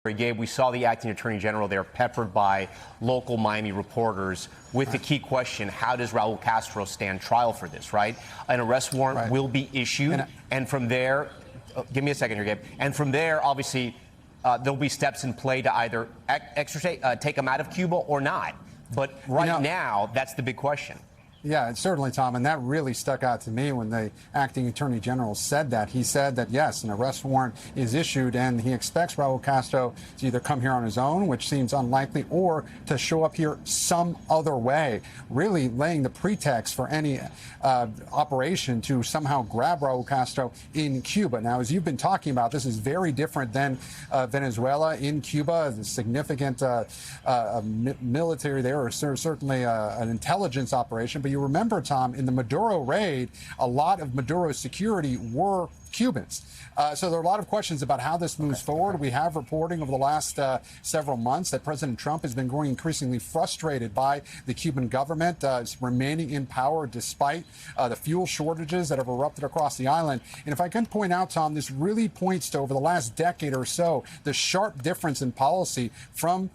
Gabe, we saw the acting attorney general there peppered by local Miami reporters with the key question, how does Raúl Castro stand trial for this, right? An arrest warrant will be issued. And from there, give me a second here, Gabe. And from there, obviously, there'll be steps in play to either take him out of Cuba or not. But right now, that's the big question. Yeah, certainly, Tom, and that really stuck out to me when the acting attorney general said that. He said that, yes, an arrest warrant is issued, and he expects Raúl Castro to either come here on his own, which seems unlikely, or to show up here some other way, really laying the pretext for any operation to somehow grab Raúl Castro in Cuba. Now, as you've been talking about, this is very different than Venezuela. In Cuba, the significant military there, or certainly an intelligence operation. But you remember, Tom, in the Maduro raid, a lot of Maduro's security were Cubans. So there are a lot of questions about how this moves forward. We have reporting over the last several months that President Trump has been growing increasingly frustrated by the Cuban government remaining in power despite the fuel shortages that have erupted across the island. And if I can point out, Tom, this really points to, over the last decade or so, the sharp difference in policy from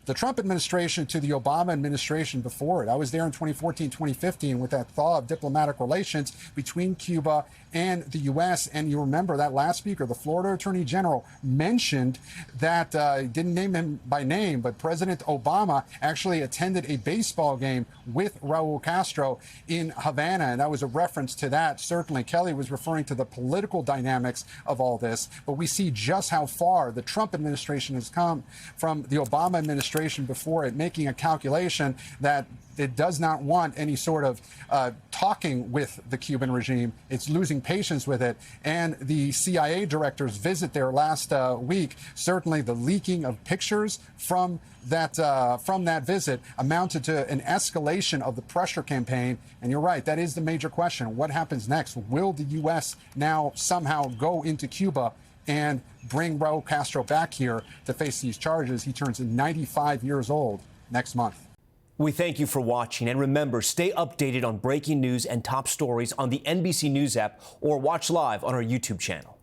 the Trump administration to the Obama administration before it. I was there in 2014, 2015 with that thaw of diplomatic relations between Cuba and the U.S. And you remember that last speaker, the Florida Attorney General, mentioned that, didn't name him by name, but President Obama actually attended a baseball game with Raúl Castro in Havana. And that was a reference to that. Certainly, Kelly was referring to the political dynamics of all this. But we see just how far the Trump administration has come from the Obama administration before it, making a calculation that it does not want any sort of talking with the Cuban regime. It's losing patience with it. And the CIA director's visit there last week, certainly the leaking of pictures from that visit amounted to an escalation of the pressure campaign. And you're right, that is the major question. What happens next? Will the U.S. now somehow go into Cuba and bring Raúl Castro back here to face these charges? He turns 95 years old next month. We thank you for watching, and remember, stay updated on breaking news and top stories on the NBC News app or watch live on our YouTube channel.